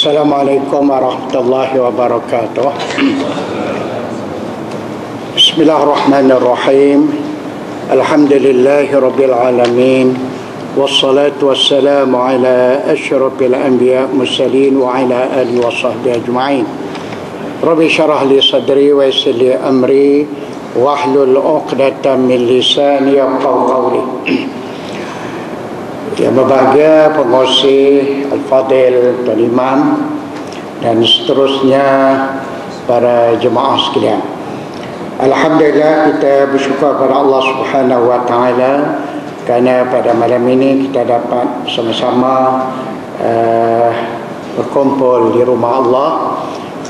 Assalamualaikum warahmatullahi wabarakatuh. Bismillahirrahmanirrahim. Alhamdulillahi rabbil alamin. Wassalatu wassalamu ala asyrafil anbiya mursalin wa ala alihi wa sahbihi ajma'in. Rabbi syarah li sadri wa yassir li amri wahlul 'uqdatam min lisani yafqahu qawli. Yang berbahagia pengurusi Al-Fadil, Tuan Imam dan seterusnya para jemaah sekalian. Alhamdulillah, kita bersyukur kepada Allah Subhanahu wa taala kerana pada malam ini kita dapat sama-sama berkumpul di rumah Allah,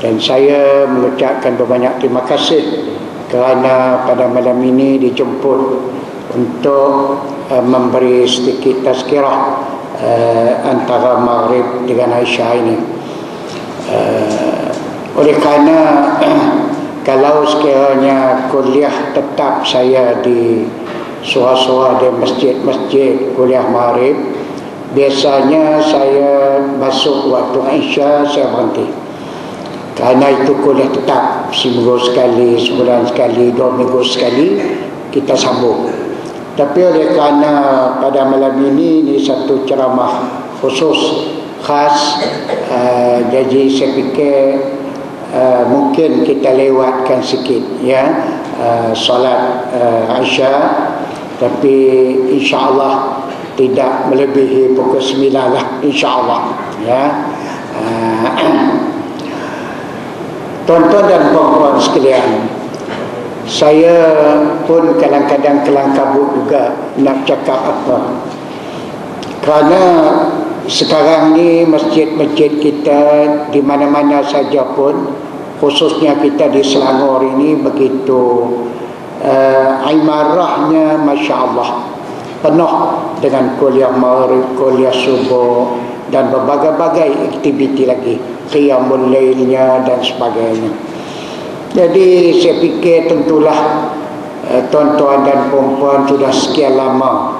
dan saya mengucapkan berbanyak terima kasih kerana pada malam ini dijemput untuk memberi sedikit tazkirah antara Maghrib dengan Aisyah ini. Oleh kerana kalau sekiranya kuliah tetap saya di surau-surau di masjid-masjid kuliah Maghrib, biasanya saya masuk waktu Aisyah saya berhenti. Kerana itu kuliah tetap, seminggu sekali, sebulan sekali, 2 minggu sekali kita sambung. Tapi oleh kerana pada malam ini satu ceramah khusus khas, jadi saya fikir mungkin kita lewatkan sikit ya solat Aisyah, tapi insya-Allah tidak melebihi pukul 9 lah, insya-Allah ya. Tuan-tuan dan puan-puan sekalian, saya pun kadang-kadang kelang kabut juga nak cakap apa. Kerana sekarang ni masjid-masjid kita di mana-mana saja pun, khususnya kita di Selangor ini begitu imarahnya, masya-Allah, penuh dengan kuliah Maghrib, kuliah subuh dan berbagai-bagai aktiviti lagi, qiyamul lailnya dan sebagainya. Jadi saya fikir tentulah tuan-tuan dan puan-puan sudah sekian lama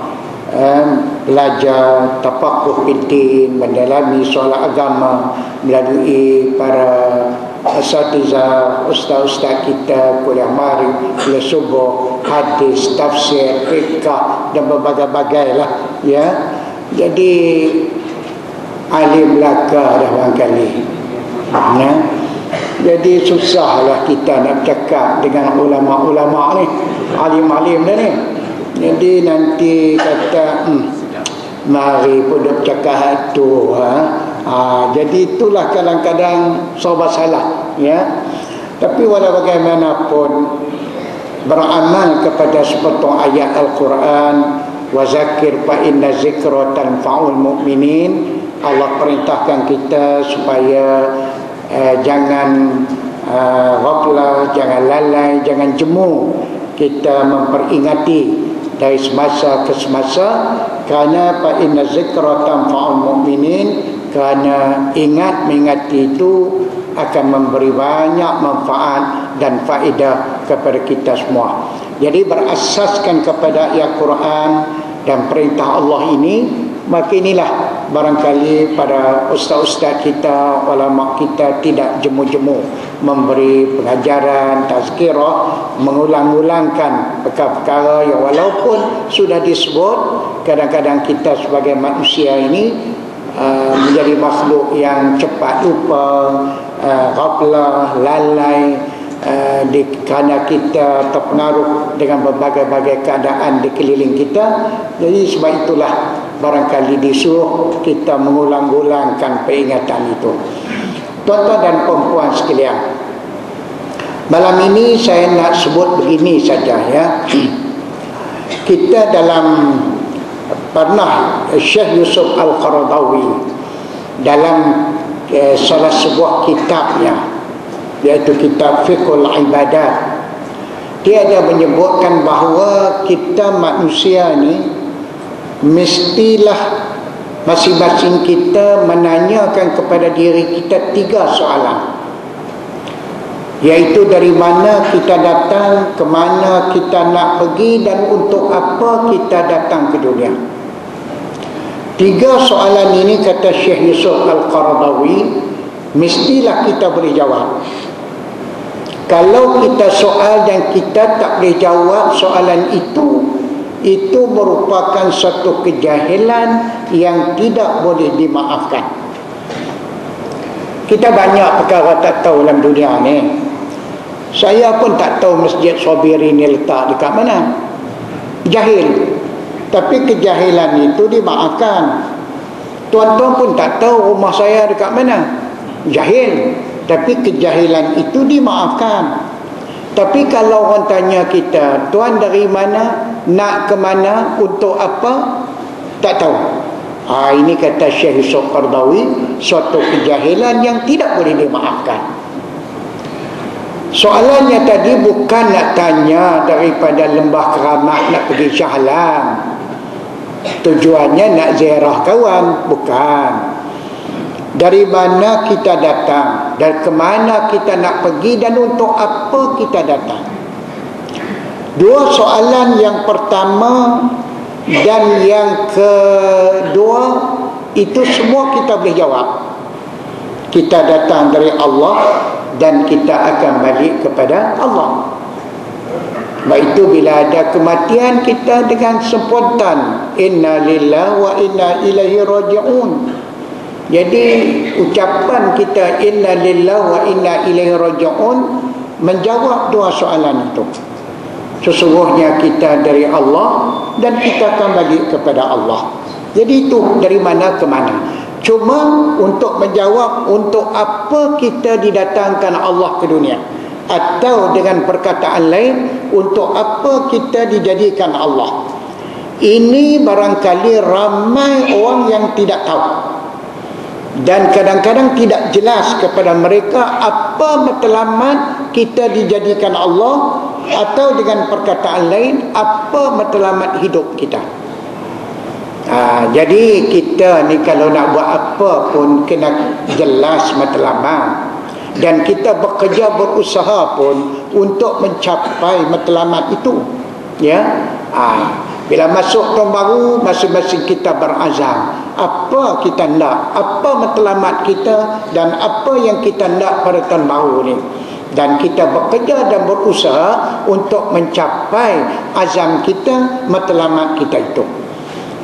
belajar tafaqquh fiddin, mendalami soal agama melalui para asatizah, ustaz-ustaz kita, kuliah Maghrib, kuliah subuh, hadis, tafsir, fiqh dan berbagai-bagai lah ya. Jadi alim belaka dah barangkali ya. Jadi susahlah kita nak cakap dengan ulama-ulama ni, alim-alim dah ni. Jadi nanti kata mari pun duk cakap tu jadi itulah kadang-kadang serba salah ya. Tapi walau bagaimanapun, beramal kepada sepotong ayat Al-Quran, wa zakir fa inna zikra tanfa'ul mu'minin. Allah perintahkan kita supaya jangan ghaflah, jangan lalai, jangan jemu. Kita memperingati dari semasa ke semasa, kerana fa inna zikra tanfa'ul mu'minin, kerana mengingati itu akan memberi banyak manfaat dan faedah kepada kita semua. Jadi berasaskan kepada ayat Quran dan perintah Allah ini, maka inilah barangkali pada ustaz-ustaz kita, ulama kita tidak jemu-jemu memberi pengajaran, tazkirah, mengulang-ulangkan perkara-perkara yang walaupun sudah disebut, kadang-kadang kita sebagai manusia ini menjadi makhluk yang cepat lupa, ghaflah, lalai, kerana kita terpengaruh dengan berbagai-bagai keadaan di keliling kita. Jadi sebab itulah barangkali disuruh kita mengulang-ulangkan peringatan itu. Tuan-tuan dan puan-puan sekalian, malam ini saya nak sebut begini saja ya. Kita dalam pernah Syekh Yusuf Al-Qaradawi dalam salah sebuah kitabnya, iaitu kitab Fiqhul Ibadat, dia ada menyebutkan bahawa kita manusia ni mestilah masing-masing kita menanyakan kepada diri kita 3 soalan, iaitu dari mana kita datang, ke mana kita nak pergi, dan untuk apa kita datang ke dunia. 3 soalan ini, kata Syekh Yusuf Al-Qaradawi, mestilah kita boleh jawab. Kalau kita soal dan kita tak boleh jawab soalan itu merupakan satu kejahilan yang tidak boleh dimaafkan. Kita banyak perkara tak tahu dalam dunia ni. Saya pun tak tahu Masjid Sabiri ni letak dekat mana. Jahil. Tapi kejahilan itu dimaafkan. Tuan-tuan pun tak tahu rumah saya dekat mana. Jahil. Tapi kejahilan itu dimaafkan. Tapi kalau orang tanya kita, tuan dari mana, nak ke mana, untuk apa, tak tahu. Ini kata Syekh Yusuf Qaradawi, suatu kejahilan yang tidak boleh dimaafkan. Soalannya tadi bukan nak tanya daripada Lembah Keramat nak pergi Shah Alam. Tujuannya nak ziarah kawan, bukan. Dari mana kita datang, dan ke mana kita nak pergi, dan untuk apa kita datang. Dua soalan, yang pertama dan yang kedua, itu semua kita boleh jawab. Kita datang dari Allah dan kita akan balik kepada Allah. Sebab itu bila ada kematian, kita dengan spontan inna lillahi wa inna ilaihi raji'un. Jadi ucapan kita inna lillahi wa inna ilaihi raji'un menjawab dua soalan itu. Sesungguhnya kita dari Allah dan kita akan balik kepada Allah. Jadi itu dari mana ke mana. Cuma untuk menjawab untuk apa kita didatangkan Allah ke dunia, atau dengan perkataan lain, untuk apa kita dijadikan Allah. Ini barangkali ramai orang yang tidak tahu. Dan kadang-kadang tidak jelas kepada mereka apa matlamat kita dijadikan Allah, atau dengan perkataan lain, apa matlamat hidup kita. Jadi kita ni kalau nak buat apa pun kena jelas matlamat. Dan kita bekerja berusaha pun untuk mencapai matlamat itu. Ya. Bila masuk tahun baru, masing-masing kita berazam apa kita nak, apa matlamat kita, dan apa yang kita nak pada tahun baru ni. Dan kita bekerja dan berusaha untuk mencapai azam kita, matlamat kita itu.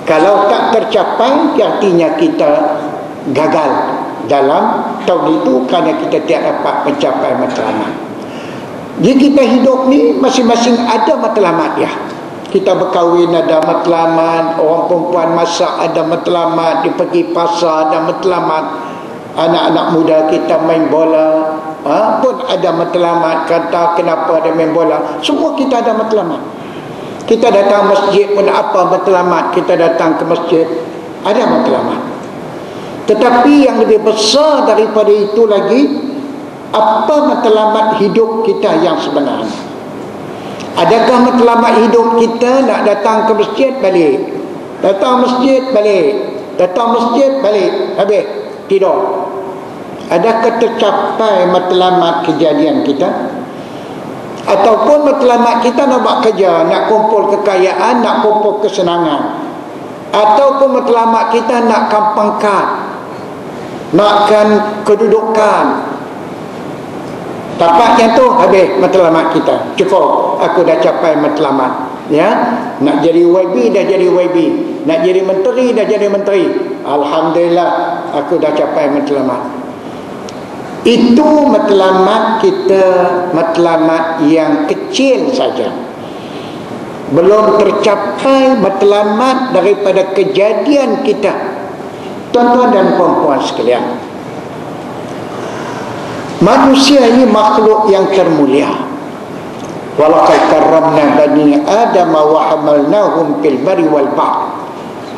Kalau tak tercapai, artinya kita gagal dalam tahun itu kerana kita tidak dapat mencapai matlamat. Jadi kita hidup ni masing-masing ada matlamat dia. Kita berkahwin ada matlamat, orang perempuan masak ada matlamat, dia pergi pasar ada matlamat, anak-anak muda kita main bola pun ada matlamat. Kata kenapa dia main bola, semua kita ada matlamat. Kita datang masjid pun apa matlamat, kita datang ke masjid ada matlamat. Tetapi yang lebih besar daripada itu lagi, apa matlamat hidup kita yang sebenarnya. Adakah matlamat hidup kita nak datang ke masjid balik, datang masjid balik, datang masjid balik, habis tidur? Adakah tercapai matlamat kejadian kita? Ataupun matlamat kita nak buat kerja, nak kumpul kekayaan, nak kumpul kesenangan, ataupun matlamat kita nak pangkat, nakkan kedudukan. Tapak yang tu habis matlamat kita. Cukup, aku dah capai matlamat. Ya, nak jadi YB dah jadi YB, nak jadi menteri dah jadi menteri. Alhamdulillah, aku dah capai matlamat. Itu matlamat kita, matlamat yang kecil saja. Belum tercapai matlamat daripada kejadian kita. Tuan-tuan dan puan-puan sekalian, manusia ini makhluk yang termulia. Walaqad karramna bani Adam wa hamalnahum fil barri wal bahr.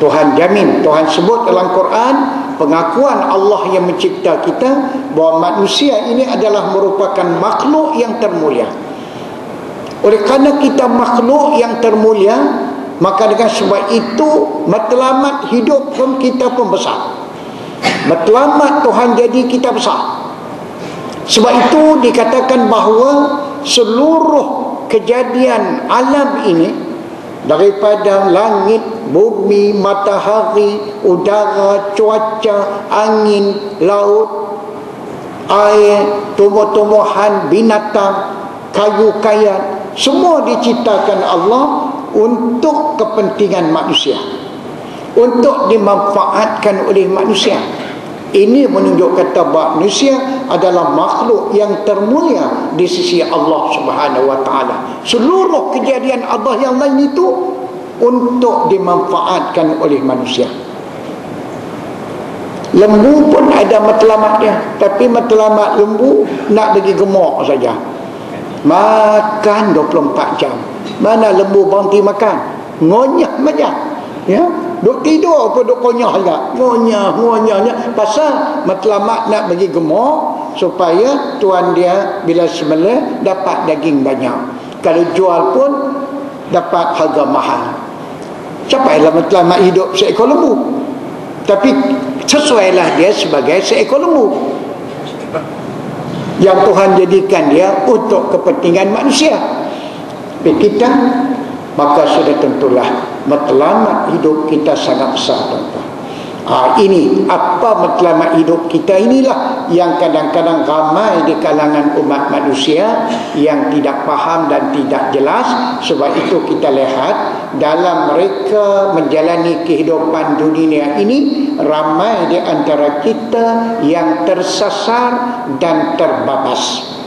Tuhan jamin, Tuhan sebut dalam Quran, pengakuan Allah yang mencipta kita bahawa manusia ini adalah merupakan makhluk yang termulia. Oleh kerana kita makhluk yang termulia, maka dengan sebab itu matlamat hidup pun kita pun besar. Matlamat Tuhan jadi kita besar. Sebab itu dikatakan bahawa seluruh kejadian alam ini, daripada langit, bumi, matahari, udara, cuaca, angin, laut, air, tumbuh-tumbuhan, binatang, kayu-kayan, semua diciptakan Allah untuk kepentingan manusia, untuk dimanfaatkan oleh manusia. Ini menunjukkan bahawa manusia adalah makhluk yang termulia di sisi Allah Subhanahu wa taala. Seluruh kejadian Allah yang lain itu untuk dimanfaatkan oleh manusia. Lembu pun ada matlamat dia, tapi matlamat lembu nak bagi gemuk saja. Makan 24 jam. Mana lembu berhenti makan? Ngonyah saja. Ya, duk tidur pun duk konyah juga. Ngonyah. Pasal matlamat nak bagi gemuk supaya tuan dia bila sembelih dapat daging banyak. Kalau jual pun dapat harga mahal. Capailah matlamat hidup seekor lembu. Tapi sesuailah dia sebagai seekor lembu yang Tuhan jadikan dia untuk kepentingan manusia. Tapi kita, maka sudah tentulah matlamat hidup kita sangat besar, tuan-tuan. Ini apa matlamat hidup kita, inilah yang kadang-kadang ramai di kalangan umat manusia yang tidak faham dan tidak jelas. Sebab itu kita lihat dalam mereka menjalani kehidupan dunia ini, ramai di antara kita yang tersasar dan terbabas.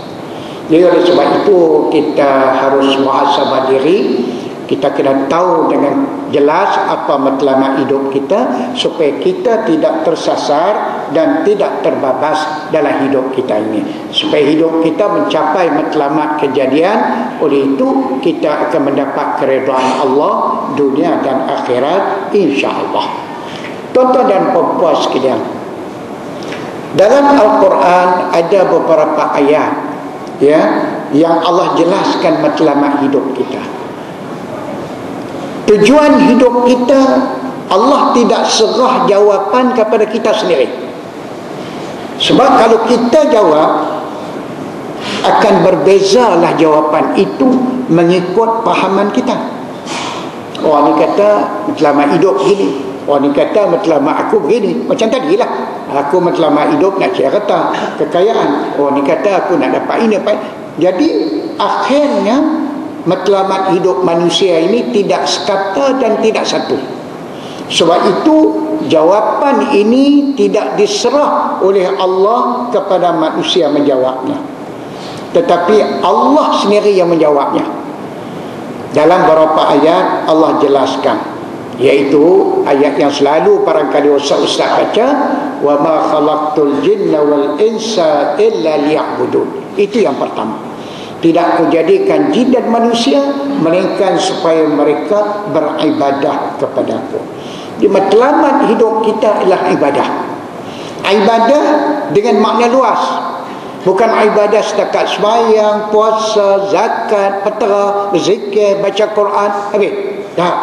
Jadi oleh sebab itu kita harus muhasabah diri. Kita kena tahu dengan jelas apa matlamat hidup kita, supaya kita tidak tersasar dan tidak terbabas dalam hidup kita ini, supaya hidup kita mencapai matlamat kejadian. Oleh itu kita akan mendapat keridhaan Allah dunia dan akhirat, insya-Allah. Tuan-tuan dan puan-puan sekalian, dalam Al-Quran ada beberapa ayat yang Allah jelaskan matlamat hidup kita. Tujuan hidup kita, Allah tidak serah jawapan kepada kita sendiri. Sebab kalau kita jawab, akan berbezalah jawapan itu mengikut pahaman kita. Orang ni kata matlamat hidup begini, orang ni kata matlamat aku begini. Macam tadilah, aku matlamat hidup nak cerita kekayaan, orang ni kata aku nak dapat ini, dapat. Jadi akhirnya matlamat hidup manusia ini tidak sekata dan tidak satu. Sebab itu jawapan ini tidak diserah oleh Allah kepada manusia menjawabnya, tetapi Allah sendiri yang menjawabnya. Dalam beberapa ayat Allah jelaskan, iaitu ayat yang selalu barangkali ustaz-ustaz baca, wa ma khalaqtul jinna wal insa illa liya'budun. Itu yang pertama. Tidak kujadikan jin dan manusia melainkan supaya mereka beribadah kepadaku. Di matlamat hidup kita ialah ibadah. Ibadah dengan makna luas. Bukan ibadah setakat sembahyang, puasa, zakat, petera, zikir, baca Quran. Habis. Tak.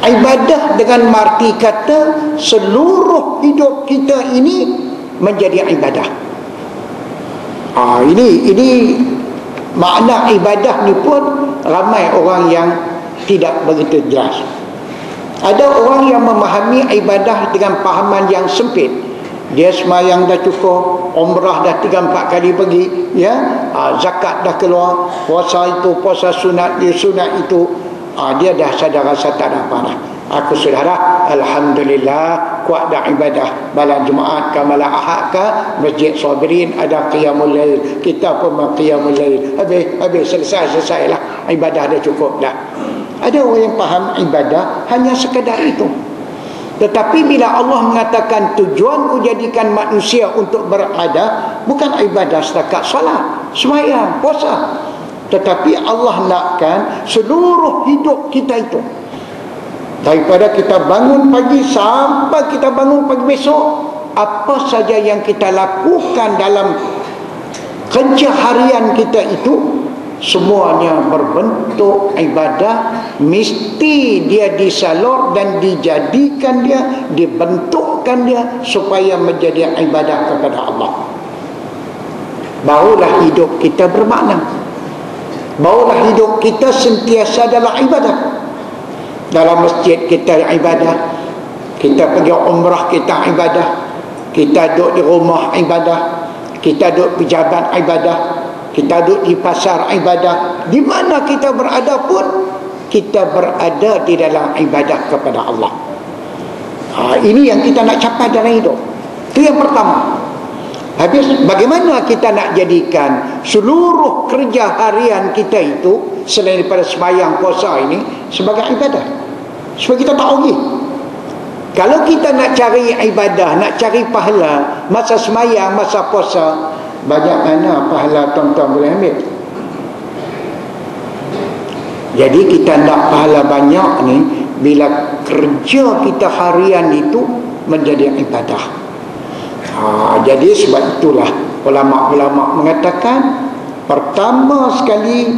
Ibadah dengan marti kata seluruh hidup kita ini menjadi ibadah. Ini makna ibadah ni pun ramai orang yang tidak begitu jelas. Ada orang yang memahami ibadah dengan pahaman yang sempit. Dia sembahyang dah cukup, umrah dah 3-4 kali pergi, zakat dah keluar, puasa itu puasa sunat, sunat itu dia dah sadar rasa tak ada apa dah. Aku sudah dah, alhamdulillah, kuat dah ibadah. Malam Jumaat ke malam Ahad ke Masjid Sabirin ada qiyamul lail, kita pun qiyamul lail. Habis selesai lah, ibadah dah cukup dah. Ada orang yang faham ibadah hanya sekadar itu. Tetapi bila Allah mengatakan tujuan jadikan manusia untuk beribadah, bukan ibadah setakat salat, sembahyang, puasa, tetapi Allah nakkan seluruh hidup kita itu, daripada kita bangun pagi sampai kita bangun pagi besok, apa saja yang kita lakukan dalam kerja harian kita itu, semuanya berbentuk ibadah. Mesti dia disalur dan dijadikan dia, dibentukkan dia supaya menjadi ibadah kepada Allah. Barulah hidup kita bermakna, barulah hidup kita sentiasa dalam ibadah. Dalam masjid kita ibadah, kita pergi umrah kita ibadah, kita duduk di rumah ibadah, kita duduk pejabat ibadah, kita duduk di pasar ibadah, di mana kita berada pun kita berada di dalam ibadah kepada Allah. Ini yang kita nak capai dalam hidup. Itu yang pertama. Habis, bagaimana kita nak jadikan seluruh kerja harian kita itu selain daripada sembahyang puasa ini sebagai ibadah, supaya kita tak rugi. Kalau kita nak cari ibadah, nak cari pahala masa sembahyang, masa puasa, banyak mana pahala tuan-tuan boleh ambil? Jadi kita nak pahala banyak ni bila kerja kita harian itu menjadi ibadah. Jadi sebab itulah ulama-ulama mengatakan, pertama sekali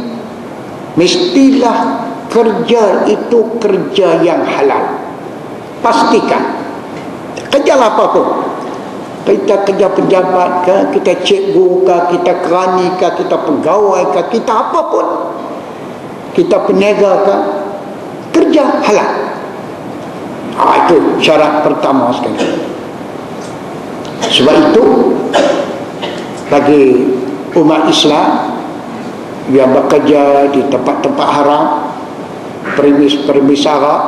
mestilah kerja itu kerja yang halal. Pastikan. Kerjalah apa pun. Kita kerja pejabat ke, kita cikgu ke, kita kerani ke, kita pegawai ke, kita apa pun, kita peniaga ke, kerja halal. Itu syarat pertama sekali. Sebab itu bagi umat Islam yang bekerja di tempat-tempat haram, permis arak,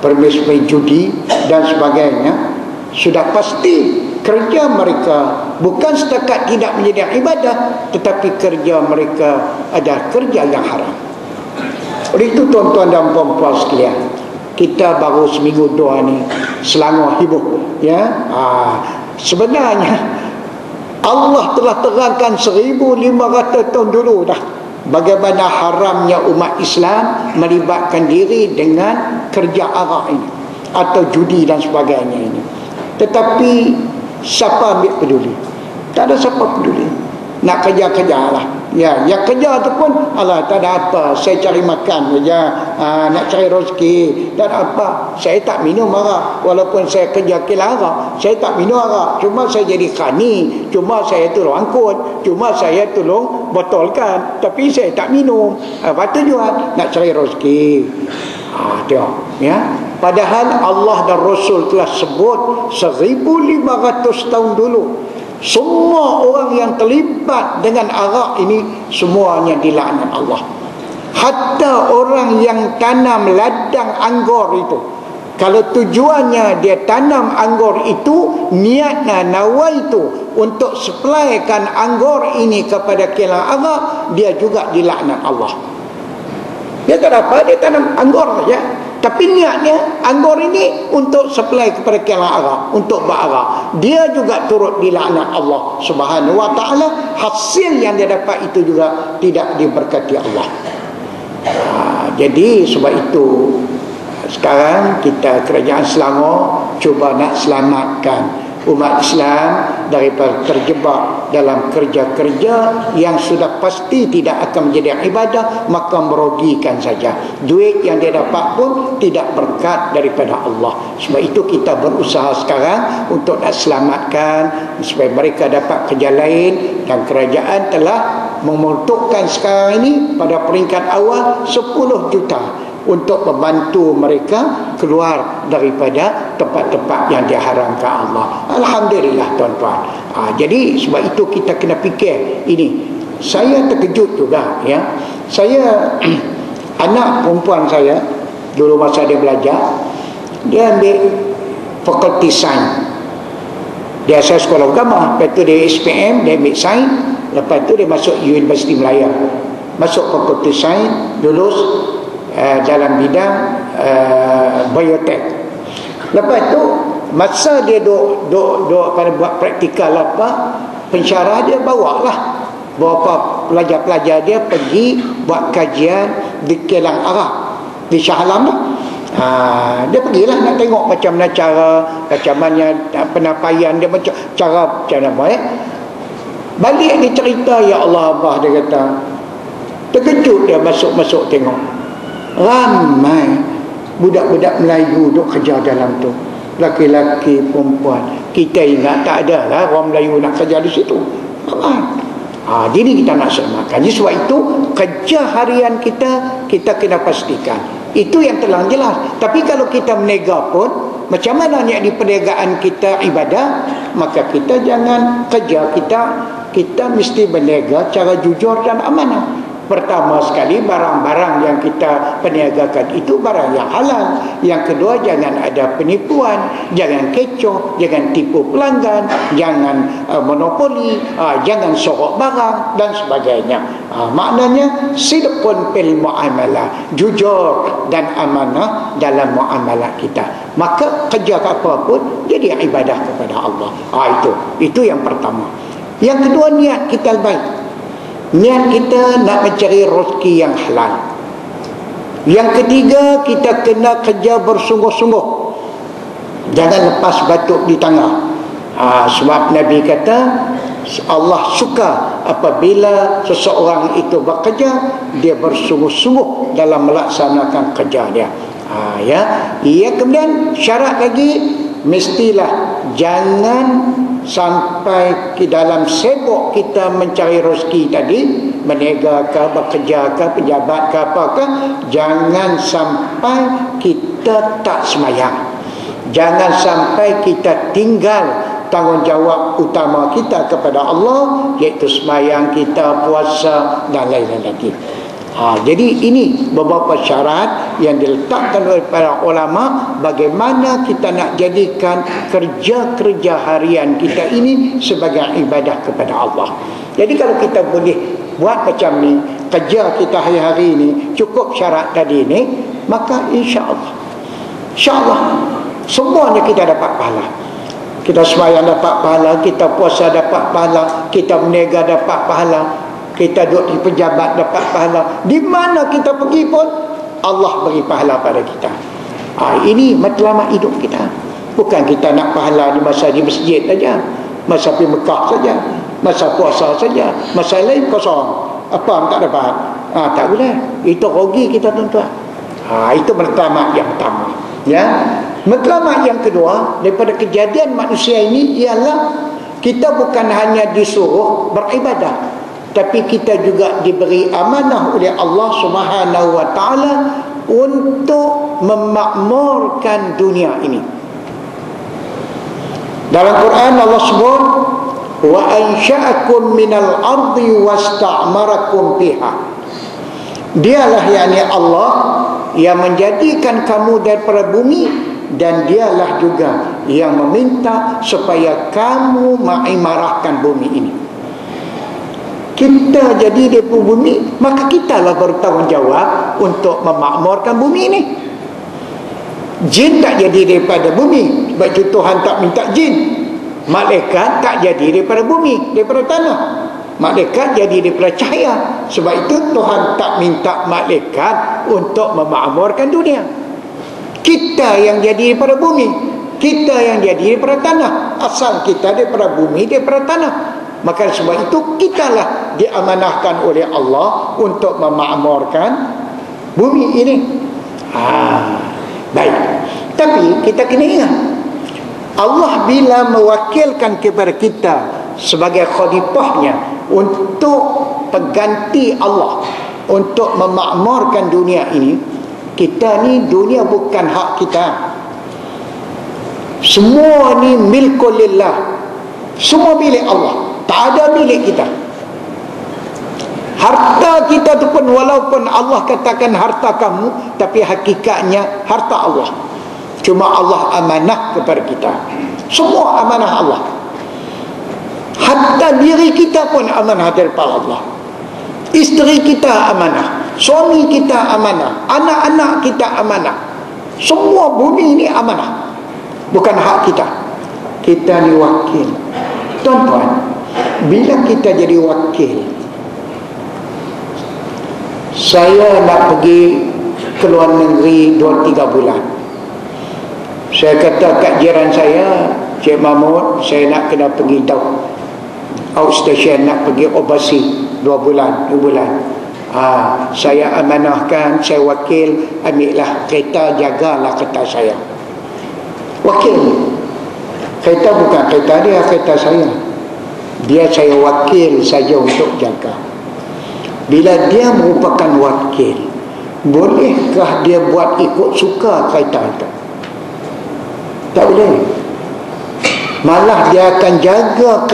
permis main judi dan sebagainya, sudah pasti kerja mereka bukan setakat tidak menjadi ibadah, tetapi kerja mereka adalah kerja yang haram. Oleh itu tuan-tuan dan puan-puan sekalian, kita baru seminggu dua ni Selangor hibur, ya. Sebenarnya Allah telah terangkan 1500 tahun dulu dah bagaimana haramnya umat Islam melibatkan diri dengan kerja arak ini atau judi dan sebagainya ini. Tetapi siapa ambil peduli? Tak ada siapa peduli. Nak kerja-kerja lah. Ya, yang kerja tu pun alah tak ada apa, saya cari makan saja, nak cari rezeki, dan apa, saya tak minum arak. Walaupun saya kerja kilang arak, saya tak minum arak, cuma saya jadi khani, cuma saya tolong angkut, cuma saya tolong botolkan, tapi saya tak minum. Apa tujuan? Nak cari rezeki. Tengok, ya. Padahal Allah dan Rasul telah sebut 1500 tahun dulu, semua orang yang terlibat dengan arak ini semuanya dilaknat Allah. Hatta orang yang tanam ladang anggur itu, kalau tujuannya dia tanam anggur itu, niatnya nawa itu untuk supplykan anggur ini kepada kilang arak, dia juga dilaknat Allah. Dia tak apa, dia tanam anggur saja, tapi niatnya anggur ini untuk supply kepada kilang arak, untuk berarak, dia juga turut dilaknat Allah Subhanahu wa taala. Hasil yang dia dapat itu juga tidak diberkati Allah. Jadi sebab itu sekarang kita kerajaan Selangor cuba nak selamatkan umat Islam daripada terjebak dalam kerja-kerja yang sudah pasti tidak akan menjadi ibadah, maka merugikan saja. Duit yang dia dapat pun tidak berkat daripada Allah. Sebab itu kita berusaha sekarang untuk nak selamatkan supaya mereka dapat kerja lain, dan kerajaan telah membentukkan sekarang ini pada peringkat awal 10 juta untuk membantu mereka keluar daripada tempat-tempat yang diharamkan Allah. Alhamdulillah tuan-tuan. Jadi sebab itu kita kena fikir ini. Saya terkejut juga, ya. Saya anak perempuan saya dulu masa dia belajar, dia ambil fakulti sains. Dia asal sekolah agama, lepas tu dia SPM, dia ambil sains, lepas tu dia masuk Universiti Melaya, masuk fakulti sains, lulus dalam bidang biotek. Lepas tu masa dia pada buat praktikal pensyarah, dia bawalah beberapa pelajar-pelajar dia pergi buat kajian di kilang arak di Shah Alam lah. Dia pergilah nak tengok macam mana cara, macam mana penapaian dia, macam mana balik dia cerita, ya Allah Abah, dia kata terkejut dia masuk tengok ramai budak-budak Melayu duk kerja dalam tu, laki-laki, perempuan. Kita ingat tak ada lah orang Melayu nak kerja di situ. Jadi kita nak selamatkan. Jadi sebab itu kerja harian kita kena pastikan itu yang telah jelas. Tapi kalau kita menega pun, macam mana niat di perniagaan kita ibadah, maka kita jangan kerja kita mesti berniaga cara jujur dan amanah. Pertama sekali, barang-barang yang kita perniagakan itu barang yang halal. Yang kedua, jangan ada penipuan, jangan kecoh, jangan tipu pelanggan, jangan monopoli, jangan sorok barang dan sebagainya. Maknanya sidqun fil muamalah, jujur dan amanah dalam muamalah kita. Maka kerja apa pun jadi ibadah kepada Allah. Itu yang pertama. Yang kedua, niat kita baik. Niat kita nak mencari rezeki yang halal. Yang ketiga, kita kena kerja bersungguh-sungguh. Jangan lepas batuk di tangan. Sebab Nabi kata Allah suka apabila seseorang itu bekerja, dia bersungguh-sungguh dalam melaksanakan kerja dia. Kemudian syarat lagi, mestilah jangan sampai ke dalam sibuk kita mencari rezeki tadi, berniaga ke, bekerja ke, pejabat ke, apakah, jangan sampai kita tak semayang. Jangan sampai kita tinggal tanggungjawab utama kita kepada Allah, iaitu semayang kita, puasa dan lain-lain lagi. Jadi ini beberapa syarat yang diletakkan oleh para ulama bagaimana kita nak jadikan kerja-kerja harian kita ini sebagai ibadah kepada Allah. Jadi kalau kita boleh buat macam ni, kerja kita hari-hari ini cukup syarat tadi ni, maka insya-Allah semuanya kita dapat pahala. Kita sembahyang dapat pahala, kita puasa dapat pahala, kita berniaga dapat pahala, kita duduk di pejabat dapat pahala. Di mana kita pergi pun Allah beri pahala pada kita. Ini matlamat hidup kita. Bukan kita nak pahala di masa di masjid saja, masa pergi Mekah saja, masa puasa saja, masa lain kosong. Apa tak dapat? Tak boleh. Itu rugi kita tuan-tuan. Itu matlamat yang pertama. Ya. Matlamat yang kedua daripada kejadian manusia ini ialah kita bukan hanya disuruh beribadah, tapi kita juga diberi amanah oleh Allah Subhanahu wa taala untuk memakmurkan dunia ini. Dalam Quran Allah sebut, wa ansha'akum minal ardi wasta'marakum fiha. Dialah yakni Allah yang menjadikan kamu daripada bumi, dan dialah juga yang meminta supaya kamu mengimarahkan bumi ini. Kita jadi di bumi, maka kitalah bertanggungjawab untuk memakmurkan bumi ini. Jin tak jadi daripada bumi, sebab Tuhan tak minta jin. Malaikat tak jadi daripada bumi, daripada tanah. Malaikat jadi daripada cahaya. Sebab itu Tuhan tak minta malaikat untuk memakmurkan dunia. Kita yang jadi daripada bumi, kita yang jadi daripada tanah. Asal kita daripada bumi, daripada tanah. Maka sebab itu kitalah diamanahkan oleh Allah untuk memakmurkan bumi ini. Baik. Tapi kita kena ingat, Allah bila mewakilkan kepada kita sebagai khalifahnya untuk pengganti Allah untuk memakmurkan dunia ini, kita ni dunia bukan hak kita. Semua ni milkulillah. Semua milik Allah. Tak ada milik kita. Harta kita tu pun, walaupun Allah katakan harta kamu, tapi hakikatnya harta Allah. Cuma Allah amanah kepada kita. Semua amanah Allah. Hatta diri kita pun amanah daripada Allah. Isteri kita amanah, suami kita amanah, anak-anak kita amanah. Semua bumi ini amanah. Bukan hak kita. Kita ni wakil. Tuan-tuan, bila kita jadi wakil, saya nak pergi ke luar negeri 2-3 bulan. Saya kata kat jiran saya, Cik Mahmud, saya nak kena pergi outstation, nak pergi overseas 2 bulan. Saya amanahkan, saya wakil, ambillah kereta, jagalah kereta saya. Wakil. Kereta bukan kereta dia, kereta saya. Dia saya wakil saja untuk jaga. Bila dia merupakan wakil, bolehkah dia buat ikut suka kereta itu? Tak boleh. Malah dia akan jaga